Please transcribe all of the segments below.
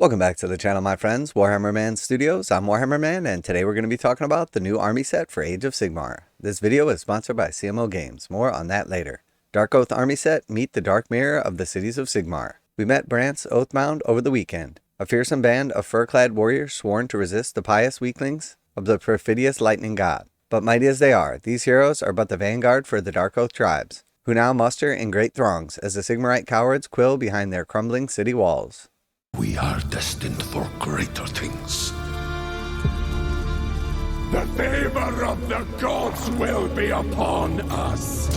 Welcome back to the channel, my friends. Warhammer Man Studios. I'm Warhammer Man, and today we're going to be talking about the new army set for Age of Sigmar. This video is sponsored by CMO Games. More on that later. Darkoath army set, meet the dark mirror of the Cities of Sigmar. We met Brant's Oathbound over the weekend, a fearsome band of fur-clad warriors sworn to resist the pious weaklings of the perfidious lightning god. But mighty as they are, these heroes are but the vanguard for the Darkoath tribes, who now muster in great throngs as the Sigmarite cowards quill behind their crumbling city walls. We are destined for greater things. The favor of the gods will be upon us.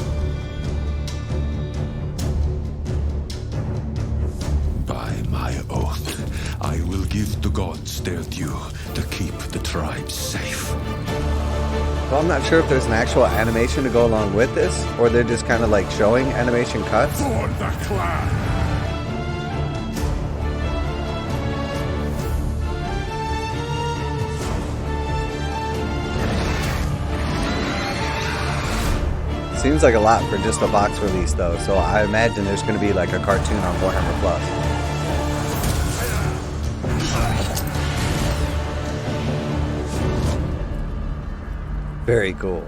By my oath, I will give the gods their due to keep the tribes safe. Well, I'm not sure if there's an actual animation to go along with this, or they're just kind of like showing animation cuts. For the clan! Seems like a lot for just a box release though, so I imagine there's going to be like a cartoon on Warhammer Plus. Very cool.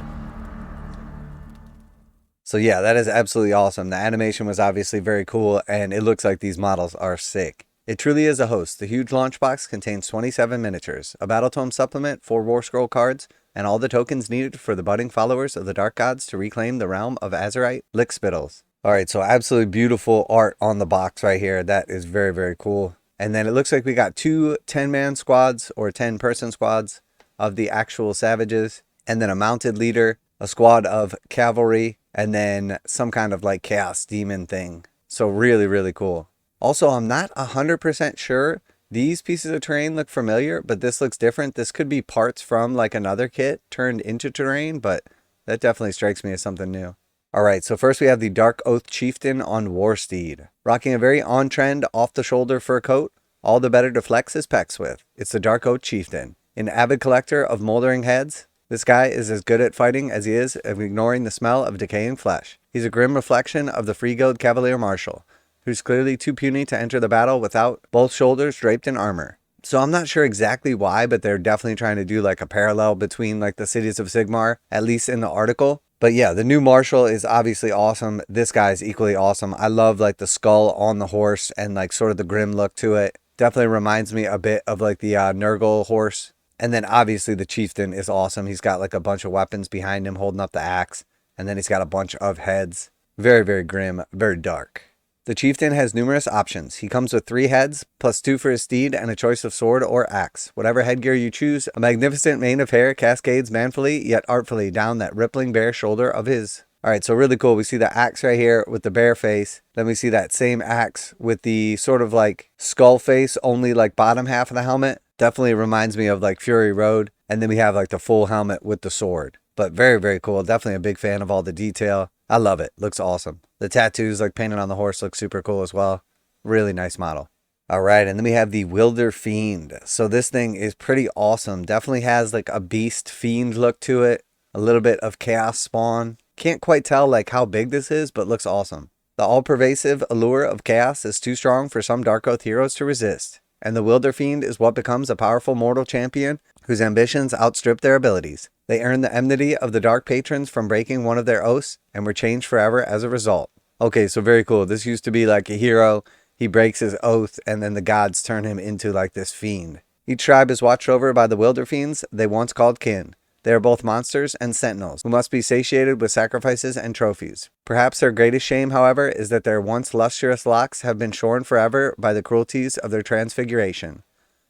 So yeah, that is absolutely awesome. The animation was obviously very cool, and it looks like these models are sick. It truly is a host. The huge launch box contains 27 miniatures, a Battletome supplement, 4 Warscroll cards, and all the tokens needed for the budding followers of the Dark Gods to reclaim the realm of Azerite Lickspittles. Alright, so absolutely beautiful art on the box right here. That is very, very cool. And then it looks like we got 2 10-man squads, or 10-person squads, of the actual Savages, and then a mounted leader, a squad of cavalry, and then some kind of like chaos demon thing. So really, really cool. Also, I'm not 100% sure. These pieces of terrain look familiar, but this looks different. This could be parts from like another kit turned into terrain, but that definitely strikes me as something new. Alright, so first we have the Darkoath Chieftain on Warsteed. Rocking a very on-trend, off-the-shoulder fur coat, all the better to flex his pecs with. It's the Darkoath Chieftain. An avid collector of moldering heads, this guy is as good at fighting as he is at ignoring the smell of decaying flesh. He's a grim reflection of the Free-Guild Cavalier Marshal, who's clearly too puny to enter the battle without both shoulders draped in armor. So I'm not sure exactly why, but they're definitely trying to do like a parallel between like the Cities of Sigmar, at least in the article. But yeah, the new Marshal is obviously awesome. This guy's equally awesome. I love like the skull on the horse and like sort of the grim look to it. Definitely reminds me a bit of like the Nurgle horse. And then obviously the Chieftain is awesome. He's got like a bunch of weapons behind him holding up the axe. And then he's got a bunch of heads. Very, very grim, very dark. The Chieftain has numerous options. He comes with 3 heads, plus 2 for his steed, and a choice of sword or axe. Whatever headgear you choose, a magnificent mane of hair cascades manfully, yet artfully, down that rippling bare shoulder of his. Alright, so really cool. We see the axe right here with the bare face. Then we see that same axe with the sort of like skull face, only like bottom half of the helmet. Definitely reminds me of like Fury Road. And then we have like the full helmet with the sword. But very, very cool. Definitely a big fan of all the detail. I love it. Looks awesome. The tattoos like painted on the horse look super cool as well. Really nice model. Alright, and then we have the Wilderfiend. So this thing is pretty awesome. Definitely has like a beast fiend look to it. A little bit of chaos spawn. Can't quite tell like how big this is, but looks awesome. The all-pervasive allure of chaos is too strong for some Darkoath heroes to resist. And the Wilderfiend is what becomes a powerful mortal champion whose ambitions outstrip their abilities. They earn the enmity of the Dark Patrons from breaking one of their oaths, and were changed forever as a result. Okay, so very cool. This used to be like a hero. He breaks his oath, and then the gods turn him into like this fiend. Each tribe is watched over by the Wilderfiends they once called kin. They are both monsters and sentinels, who must be satiated with sacrifices and trophies. Perhaps their greatest shame, however, is that their once lustrous locks have been shorn forever by the cruelties of their transfiguration.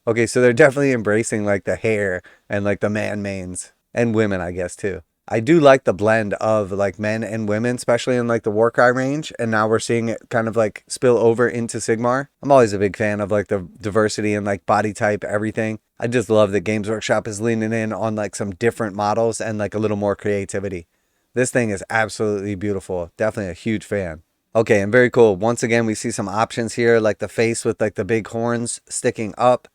Okay, so they're definitely embracing like the hair and like the man manes. And women, I guess, too. I do like the blend of like men and women, especially in like the warcry range. And now we're seeing it kind of like spill over into Sigmar. I'm always a big fan of like the diversity and like body type, everything. I just love that Games Workshop is leaning in on like some different models and like a little more creativity. This thing is absolutely beautiful. Definitely a huge fan. Okay, and very cool. Once again, we see some options here, like the face with like the big horns sticking up.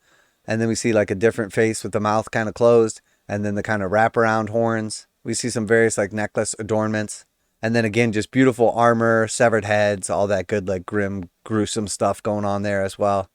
And then we see like a different face with the mouth kind of closed. And then the kind of wraparound horns. We see some various like necklace adornments. And then again, just beautiful armor, severed heads, all that good like grim, gruesome stuff going on there as well.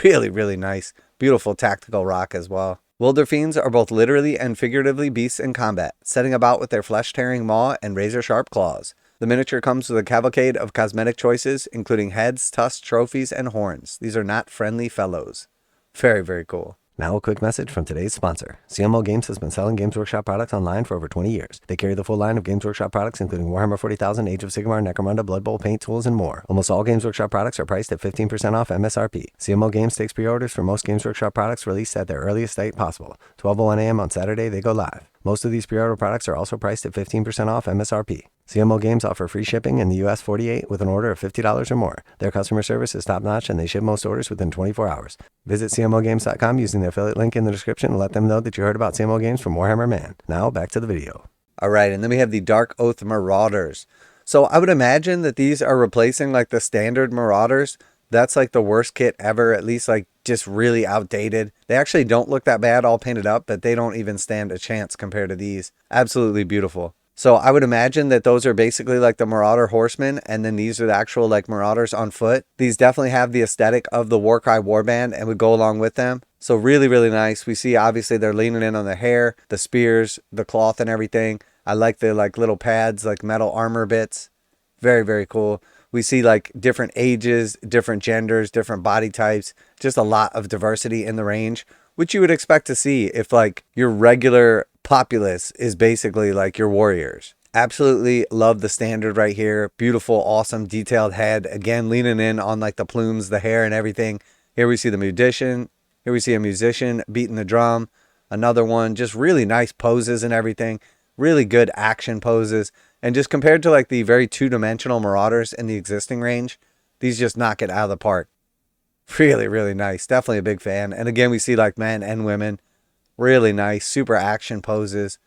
Really, really nice. Beautiful tactical rock as well. Wilderfiends are both literally and figuratively beasts in combat, setting about with their flesh-tearing maw and razor-sharp claws. The miniature comes with a cavalcade of cosmetic choices, including heads, tusks, trophies, and horns. These are not friendly fellows. Very, very cool. Now a quick message from today's sponsor. CMO Games has been selling Games Workshop products online for over 20 years. They carry the full line of Games Workshop products, including Warhammer 40,000, Age of Sigmar, Necromunda, Blood Bowl, paint tools, and more. Almost all Games Workshop products are priced at 15% off MSRP. CMO Games takes pre-orders for most Games Workshop products released at their earliest date possible. 12:01 a.m. on Saturday, they go live. Most of these pre-order products are also priced at 15% off MSRP. CMO Games offer free shipping in the US 48 with an order of $50 or more. Their customer service is top-notch and they ship most orders within 24 hours. Visit CMOGames.com using the affiliate link in the description and let them know that you heard about CMO Games from Warhammer Man. Now, back to the video. Alright, and then we have the Darkoath Marauders. So I would imagine that these are replacing like the standard Marauders. That's like the worst kit ever, at least like just really outdated. They actually don't look that bad all painted up, but they don't even stand a chance compared to these. Absolutely beautiful. So I would imagine that those are basically like the Marauder horsemen, and then these are the actual like Marauders on foot. These definitely have the aesthetic of the warcry warband and would go along with them. So really, really nice. We see obviously they're leaning in on the hair, the spears, the cloth and everything. I like the like little pads, like metal armor bits. Very, very cool. We see like different ages, different genders, different body types, just a lot of diversity in the range, which you would expect to see if like your regular populace is basically like your warriors. Absolutely love the standard right here. Beautiful, awesome, detailed head. Again, leaning in on like the plumes, the hair and everything. Here we see the musician. Here we see a musician beating the drum. Another one, just really nice poses and everything. Really good action poses. And just compared to like the very two-dimensional Marauders in the existing range, these just knock it out of the park. Really, really nice. Definitely a big fan. And again, we see like men and women. Really nice, super action poses.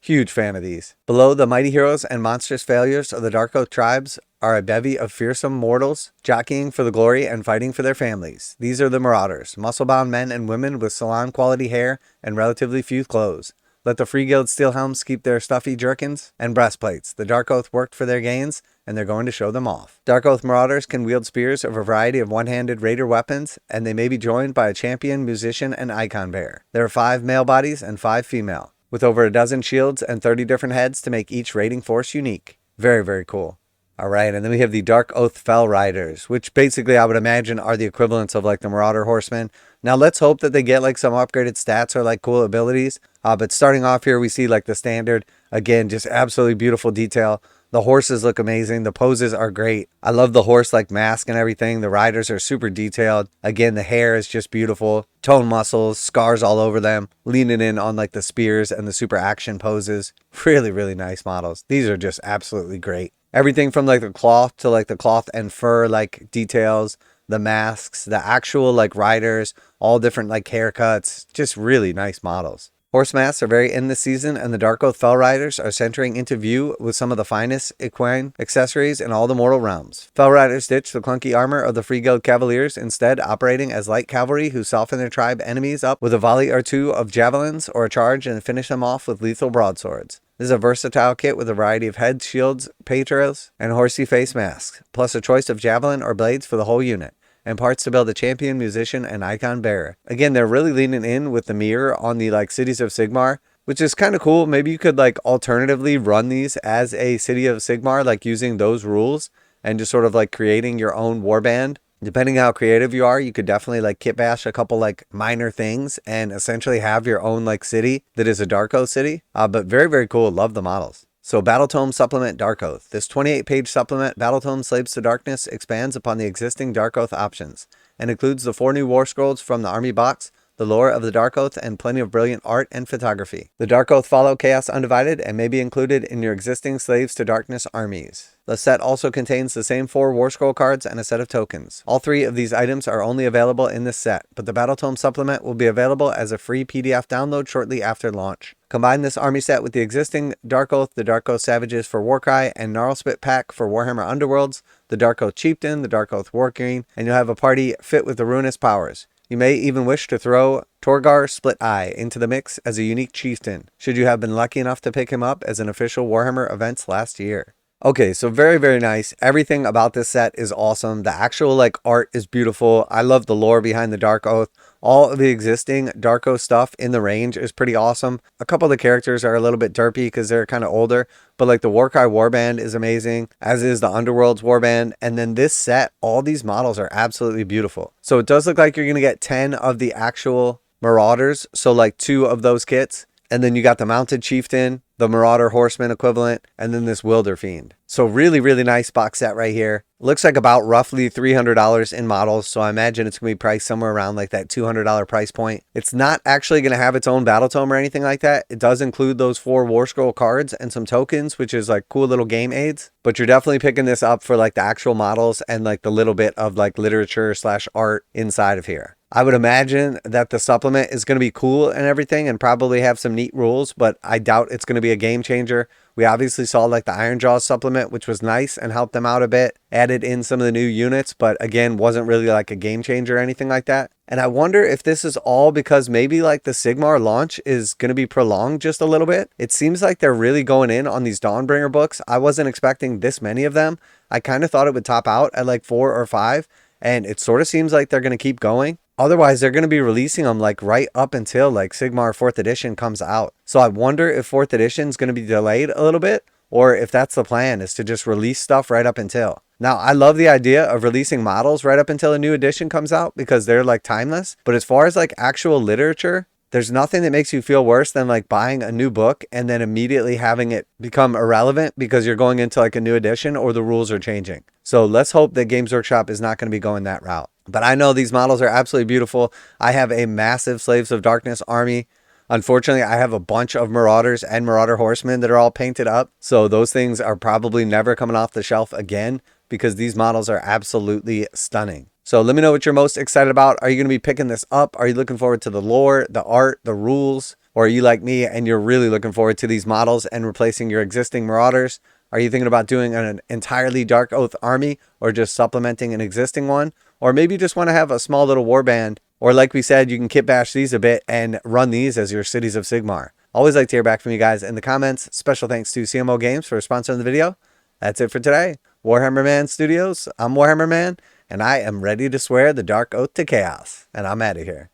Huge fan of these. Below, the mighty heroes and monstrous failures of the Darkoath tribes are a bevy of fearsome mortals, jockeying for the glory and fighting for their families. These are the Marauders, muscle-bound men and women with salon-quality hair and relatively few clothes. Let the Free Guild Steelhelms keep their stuffy jerkins and breastplates. The Darkoath worked for their gains, and they're going to show them off. Darkoath Marauders can wield spears of a variety of one-handed raider weapons, and they may be joined by a champion, musician, and icon bearer. There are 5 male bodies and 5 female, with over a dozen shields and 30 different heads to make each raiding force unique. Very, very cool. Alright, and then we have the Darkoath Fellriders, which basically I would imagine are the equivalents of like the Marauder Horsemen. Now let's hope that they get like some upgraded stats or like cool abilities. But starting off here, we see like the standard. Again, just absolutely beautiful detail. The horses look amazing. The poses are great. I love the horse like mask and everything. The riders are super detailed. Again, the hair is just beautiful. Toned muscles, scars all over them. Leaning in on like the spears and the super action poses. Really, really nice models. These are just absolutely great. Everything from like the cloth to like the cloth and fur like details, the masks, the actual like riders, all different like haircuts, just really nice models. Horse masks are very in this season, and the Darkoath Fellriders are centering into view with some of the finest equine accessories in all the mortal realms. Fellriders ditch the clunky armor of the Free Guild Cavaliers, instead operating as light cavalry who soften their tribe enemies up with a volley or two of javelins or a charge and finish them off with lethal broadswords. This is a versatile kit with a variety of heads, shields, patrols, and horsey face masks, plus a choice of javelin or blades for the whole unit, and parts to build a champion, musician, and icon bearer. Again, they're really leaning in with the mirror on the like Cities of Sigmar, which is kind of cool. Maybe you could like alternatively run these as a City of Sigmar, like using those rules and just sort of like creating your own warband. Depending how creative you are, you could definitely like kit bash a couple like minor things and essentially have your own like city that is a Darkoath city. But very, very cool. Love the models. So Battletome Supplement Darkoath. This 28-page supplement, Battletome Slaves to Darkness, expands upon the existing Darkoath options and includes the 4 new Warscrolls from the Army box, the lore of the Darkoath, and plenty of brilliant art and photography. The Darkoath follow Chaos Undivided and may be included in your existing Slaves to Darkness armies. The set also contains the same 4 Warscroll cards and a set of tokens. All 3 of these items are only available in this set, but the Battletome supplement will be available as a free PDF download shortly after launch. Combine this army set with the existing Darkoath, the Darkoath Savages for Warcry, and Gnarlspit pack for Warhammer Underworlds, the Darkoath Chieftain, the Darkoath Wargame, and you'll have a party fit with the ruinous powers. You may even wish to throw Torgar Split Eye into the mix as a unique chieftain, should you have been lucky enough to pick him up as an official Warhammer events last year. Okay, so very, very nice. Everything about this set is awesome. The actual like art is beautiful. I love the lore behind the Darkoath. All of the existing Darkoath stuff in the range is pretty awesome. A couple of the characters are a little bit derpy because they're kind of older, but like the warcry warband is amazing, as is the Underworld's warband. And then this set, all these models are absolutely beautiful. So it does look like you're going to get 10 of the actual Marauders, so like 2 of those kits. And then you got the mounted chieftain, the Marauder horseman equivalent, and then this Wilderfiend. So really, really nice box set right here. Looks like about roughly $300 in models. So I imagine it's going to be priced somewhere around like that $200 price point. It's not actually going to have its own Battletome or anything like that. It does include those 4 Warscroll cards and some tokens, which is like cool little game aids. But you're definitely picking this up for like the actual models and like the little bit of like literature / art inside of here. I would imagine that the supplement is going to be cool and everything and probably have some neat rules, but I doubt it's going to be a game changer. We obviously saw like the Ironjawz supplement, which was nice and helped them out a bit, added in some of the new units, but again, wasn't really like a game changer or anything like that. And I wonder if this is all because maybe like the Sigmar launch is going to be prolonged just a little bit. It seems like they're really going in on these Dawnbringer books. I wasn't expecting this many of them. I kind of thought it would top out at like 4 or 5, and it sort of seems like they're going to keep going. Otherwise, they're going to be releasing them like right up until like Sigmar 4th edition comes out. So I wonder if 4th edition is going to be delayed a little bit, or if that's the plan, is to just release stuff right up until. Now, I love the idea of releasing models right up until a new edition comes out because they're like timeless. But as far as like actual literature, there's nothing that makes you feel worse than like buying a new book and then immediately having it become irrelevant because you're going into like a new edition or the rules are changing. So let's hope that Games Workshop is not going to be going that route. But I know these models are absolutely beautiful. I have a massive Slaves of Darkness army. Unfortunately, I have a bunch of Marauders and Marauder horsemen that are all painted up. So those things are probably never coming off the shelf again because these models are absolutely stunning. So let me know what you're most excited about. Are you going to be picking this up? Are you looking forward to the lore, the art, the rules? Or are you like me and you're really looking forward to these models and replacing your existing Marauders? Are you thinking about doing an entirely Darkoath army or just supplementing an existing one? Or maybe you just want to have a small little warband. Or like we said, you can kit bash these a bit and run these as your Cities of Sigmar. Always like to hear back from you guys in the comments. Special thanks to CMO Games for sponsoring the video. That's it for today. Warhammer Man Studios, I'm Warhammer Man, and I am ready to swear the Dark Oath to chaos. And I'm out of here.